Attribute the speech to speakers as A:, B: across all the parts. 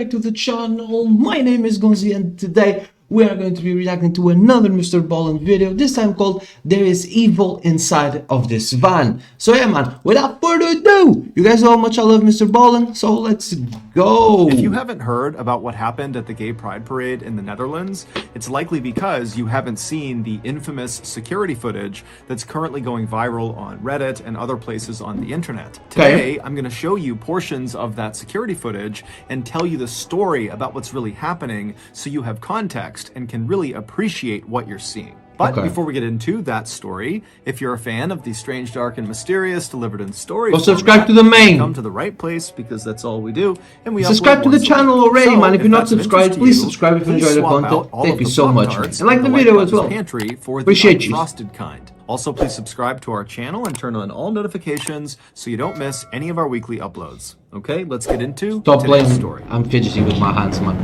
A: back to the channel. My name is Gonzii and today we are going to be reacting to another Mr. Ballen video, this time called There is Evil Inside of This Van. So yeah man, without further ado, you guys know how much I love Mr. Ballen, so let's go.
B: If you haven't heard about what happened at the Gay Pride Parade in the Netherlands, it's likely because you haven't seen the infamous security footage that's currently going viral on Reddit and other places on the internet. Today, I'm going to show you portions of that security footage and tell you the story about what's really happening so you have context and can really appreciate what you're seeing. But before we get into that story, if you're a fan of the strange, dark, and mysterious delivered in story,
A: subscribe to the main.
B: Come to the right place because that's all we do. And we
A: subscribe to the channel already, man. If you're not subscribed, please subscribe if you enjoy the content. Thank you so much, and like the video as well. Appreciate you.
B: Frosted kind. Also, please subscribe to our channel and turn on all notifications so you don't miss any of our weekly uploads. Okay, let's get into today's story.
A: I'm fidgety with my hands, man.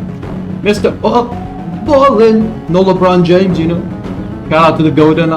A: Mr. Ballen, no LeBron James, you know. Shout out to the GOAT and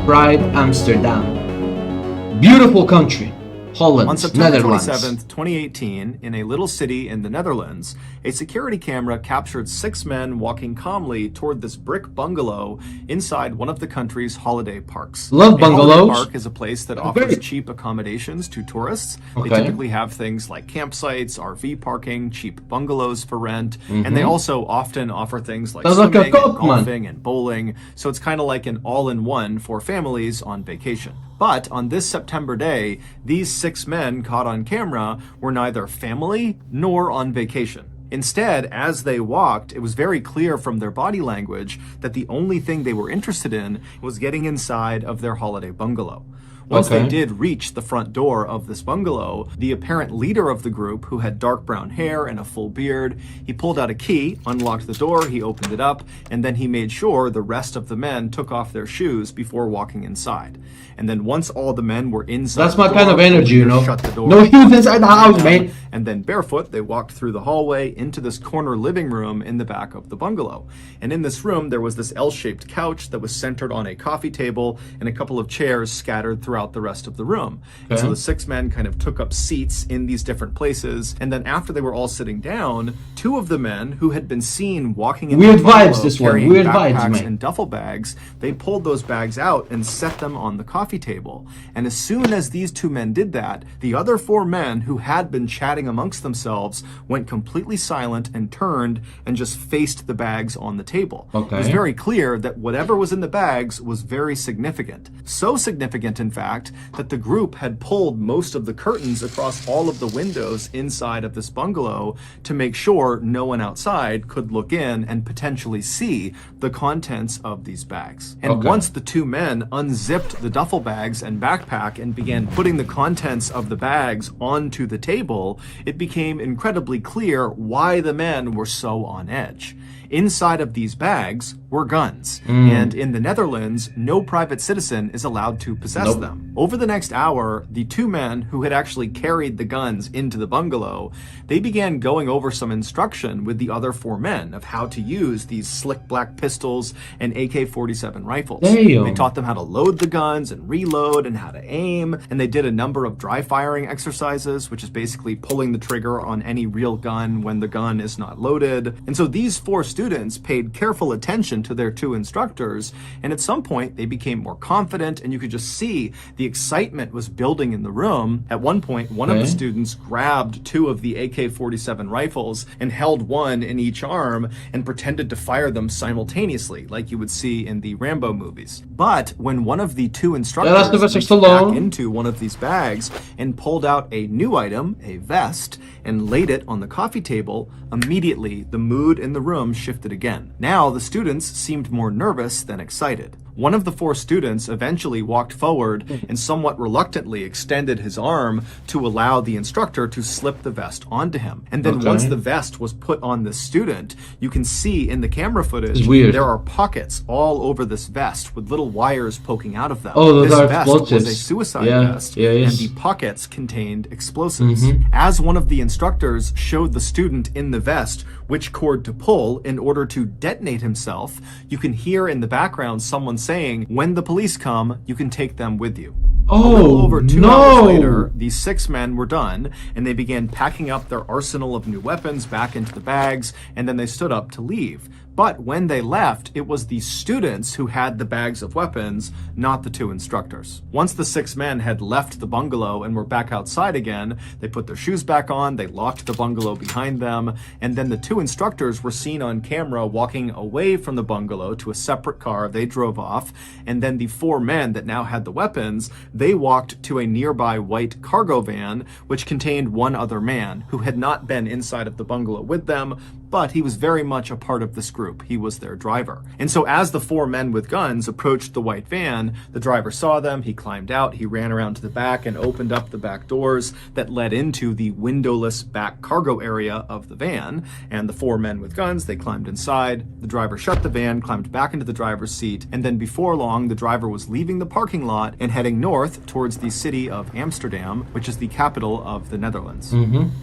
A: Pride, Amsterdam. Beautiful country. Holland,
B: on September
A: Netherlands.
B: 27th, 2018, in a little city in the Netherlands, a security camera captured 6 men walking calmly toward this brick bungalow inside one of the country's holiday parks.
A: Love bungalows.
B: A holiday park is a place that offers cheap accommodations to tourists. They typically have things like campsites, RV parking, cheap bungalows for rent, and they also often offer things like swimming, and golfing, and bowling. So it's kind of like an all-in-one for families on vacation. But on this September day, these 6 men caught on camera were neither family nor on vacation. Instead, as they walked, it was very clear from their body language that the only thing they were interested in was getting inside of their holiday bungalow. Once they did reach the front door of this bungalow, the apparent leader of the group, who had dark brown hair and a full beard, he pulled out a key, unlocked the door, he opened it up, and then he made sure the rest of the men took off their shoes before walking inside. And then once all the men were inside,
A: that's my kind of energy, you know.
B: Shut the door,
A: no shoes inside the house, mate.
B: And then barefoot, they walked through the hallway into this corner living room in the back of the bungalow. And in this room, there was this L-shaped couch that was centered on a coffee table and a couple of chairs scattered throughout the rest of the room. And so the 6 men kind of took up seats in these different places. And then after they were all sitting down, 2 of the men who had been seen walking in
A: weird vibes, this one. Weird vibes, man.
B: And duffel bags, they pulled those bags out and set them on the coffee table. And as soon as these 2 men did that, the other 4 men who had been chatting amongst themselves went completely silent and turned and just faced the bags on the table. It was very clear that whatever was in the bags was very significant. So significant, in fact, that the group had pulled most of the curtains across all of the windows inside of this bungalow to make sure no one outside could look in and potentially see the contents of these bags. And once the 2 men unzipped the duffel bags and backpack and began putting the contents of the bags onto the table, it became incredibly clear why the men were so on edge. Inside of these bags were guns, and in the Netherlands, no private citizen is allowed to possess them. Over the next hour, the 2 men who had actually carried the guns into the bungalow, they began going over some instruction with the other 4 men of how to use these slick black pistols and AK-47 rifles. They taught them how to load the guns and reload and how to aim, and they did a number of dry firing exercises, which is basically pulling the trigger on any real gun when the gun is not loaded. And so these 4 students paid careful attention to their 2 instructors, and at some point they became more confident, and you could just see the excitement was building in the room. At one point, one of the students grabbed 2 of the AK-47 rifles and held one in each arm and pretended to fire them simultaneously, like you would see in the Rambo movies. But when one of the 2 instructors reached back into one of these bags and pulled out a new item, a vest, and laid it on the coffee table, immediately the mood in the room shifted again. Now the students seemed more nervous than excited. One of the 4 students eventually walked forward and somewhat reluctantly extended his arm to allow the instructor to slip the vest onto him. And then once the vest was put on the student, you can see in the camera footage, there are pockets all over this vest with little wires poking out of them. This vest was a suicide vest, and the pockets contained explosives. As one of the instructors showed the student in the vest which cord to pull in order to detonate himself, you can hear in the background someone saying, "When the police come, you can take them with you." A little
A: Oh,
B: over 2 hours
A: no.
B: later, these 6 men were done, and they began packing up their arsenal of new weapons back into the bags, and then they stood up to leave. But when they left, it was the students who had the bags of weapons, not the 2 instructors. Once the 6 men had left the bungalow and were back outside again, they put their shoes back on, they locked the bungalow behind them, and then the 2 instructors were seen on camera walking away from the bungalow to a separate car. They drove off, and then the 4 men that now had the weapons, they walked to a nearby white cargo van, which contained 1 other man who had not been inside of the bungalow with them, but he was very much a part of this group. He was their driver. And so as the 4 men with guns approached the white van, the driver saw them, he climbed out, he ran around to the back and opened up the back doors that led into the windowless back cargo area of the van. And the 4 men with guns, they climbed inside, the driver shut the van, climbed back into the driver's seat, and then before long, the driver was leaving the parking lot and heading north towards the city of Amsterdam, which is the capital of the Netherlands.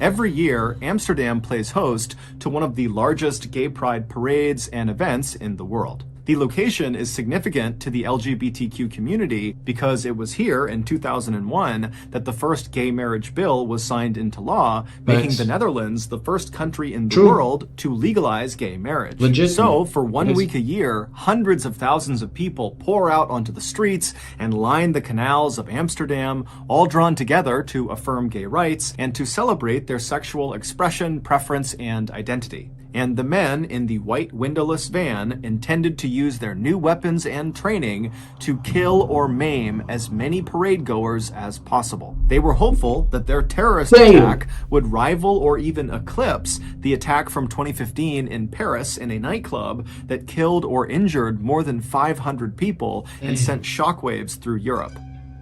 B: Every year, Amsterdam plays host to one of the largest gay pride parades and events in the world. The location is significant to the LGBTQ community because it was here in 2001 that the first gay marriage bill was signed into law, making the Netherlands the first country in the world to legalize gay marriage. So, for 1 week a year, hundreds of thousands of people pour out onto the streets and line the canals of Amsterdam, all drawn together to affirm gay rights and to celebrate their sexual expression, preference, and identity. And the men in the white windowless van intended to use their new weapons and training to kill or maim as many parade goers as possible. They were hopeful that their terrorist attack would rival or even eclipse the attack from 2015 in Paris in a nightclub that killed or injured more than 500 people and sent shockwaves through Europe.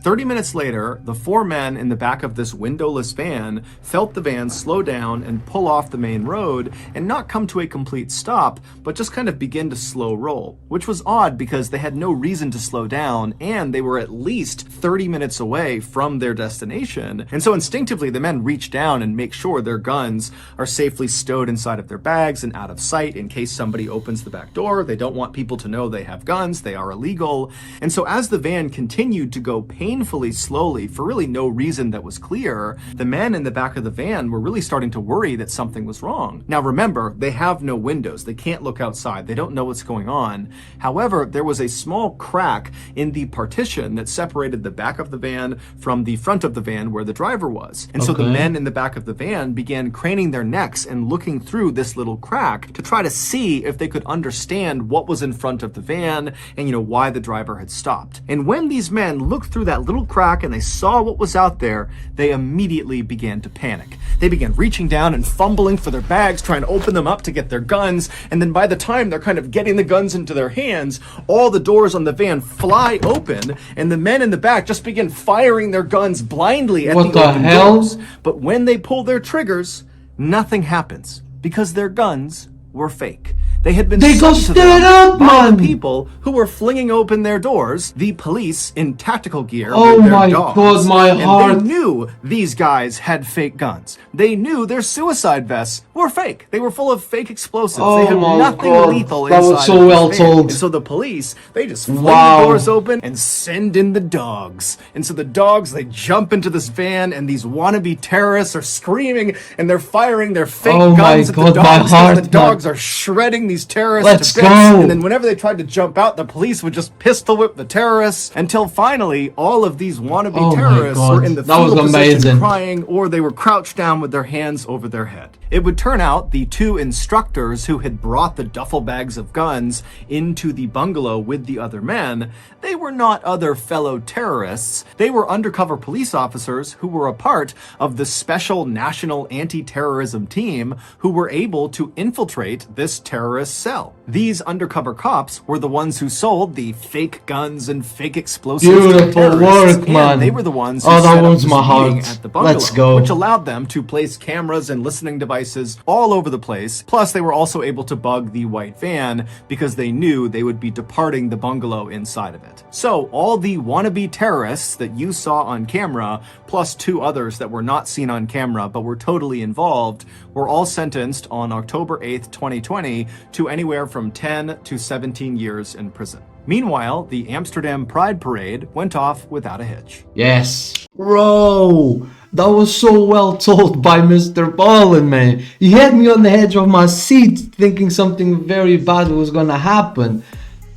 B: 30 minutes later, the 4 men in the back of this windowless van felt the van slow down and pull off the main road and not come to a complete stop, but just kind of begin to slow roll, which was odd because they had no reason to slow down and they were at least 30 minutes away from their destination. And so instinctively, the men reach down and make sure their guns are safely stowed inside of their bags and out of sight in case somebody opens the back door. They don't want people to know they have guns. They are illegal. And so as the van continued to go painfully slowly for really no reason that was clear, the men in the back of the van were really starting to worry that something was wrong. Now remember, they have no windows. They can't look outside. They don't know what's going on. However, there was a small crack in the partition that separated the back of the van from the front of the van where the driver was. And so the men in the back of the van began craning their necks and looking through this little crack to try to see if they could understand what was in front of the van and, why the driver had stopped. And when these men looked through that little crack and they saw what was out there, they immediately began to panic. They began reaching down and fumbling for their bags, trying to open them up to get their guns. And then by the time they're kind of getting the guns into their hands, all the doors on the van fly open and the men in the back just begin firing their guns blindly at the open doors. But when they pull their triggers, nothing happens because their guns were fake. They had been sent to them by the people who were flinging open their doors, the police in tactical gear with their dogs. And they knew these guys had fake guns. They knew their suicide vests were fake. They were full of fake explosives. They had nothing lethal inside. That was so well told. And so the police, they just fling the doors open and send in the dogs. And so the dogs, they jump into this van and these wannabe terrorists are screaming and they're firing their fake guns at the dogs. The dogs are shredding these terrorists to bits. And then whenever they tried to jump out, the police would just pistol whip the terrorists until finally all of these wannabe terrorists were in the fetal position crying, or they were crouched down with their hands over their head. It would turn out the 2 instructors who had brought the duffel bags of guns into the bungalow with the other men, they were not other fellow terrorists. They were undercover police officers who were a part of the special national anti-terrorism team who were able to infiltrate this terrorist cell. These undercover cops were the ones who sold the fake guns and fake explosives to terrorists, and they were the ones who set up this meeting at the bungalow, which allowed them to place cameras and listening devices all over the place. Plus, they were also able to bug the white van because they knew they would be departing the bungalow inside of it. So all the wannabe terrorists that you saw on camera, plus 2 others that were not seen on camera but were totally involved, were all sentenced on October 8th, 2020 to anywhere from 10 to 17 years in prison. Meanwhile, the Amsterdam Pride Parade went off without a hitch.
A: Yes. Bro, that was so well told by Mr. Ballen, man. He had me on the edge of my seat thinking something very bad was gonna happen.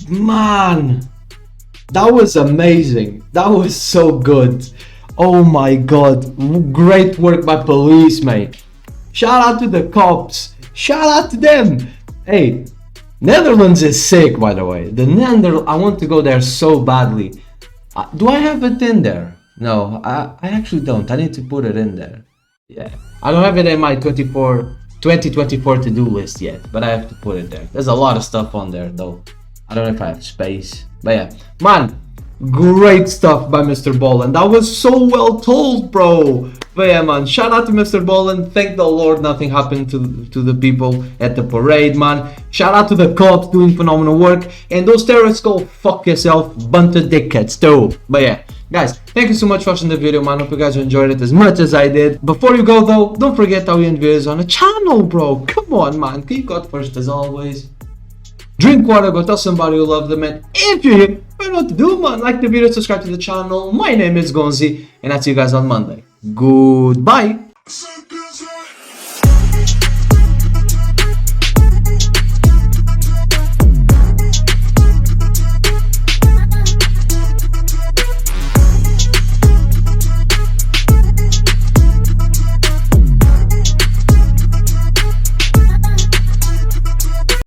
A: Man, that was amazing. That was so good. Oh my god. Great work by police, mate. Shout out to the cops. Shout out to them. Hey, Netherlands is sick, by the way. The Netherlands, I want to go there so badly. Do I have it in there? No, I actually don't. I need to put it in there. Yeah, I don't have it in my 2024 to-do list yet, but I have to put it there. There's a lot of stuff on there, though. I don't know if I have space. But yeah, man, great stuff by Mr. Ballen. That was so well told, bro. But yeah, man, shout out to Mr. Ballen. Thank the Lord nothing happened to the people at the parade, man. Shout out to the cops doing phenomenal work. And those terrorists, go fuck yourself, bunch of dickheads too. But yeah, guys, thank you so much for watching the video, man. Hope you guys enjoyed it as much as I did. Before you go though, don't forget how we end videos on the channel, bro. Come on, man. Keep God first as always. Drink water, go tell somebody you love them, and if you're here, you know what to do, man. Like the video, subscribe to the channel. My name is Gonzii, and I'll see you guys on Monday. Goodbye.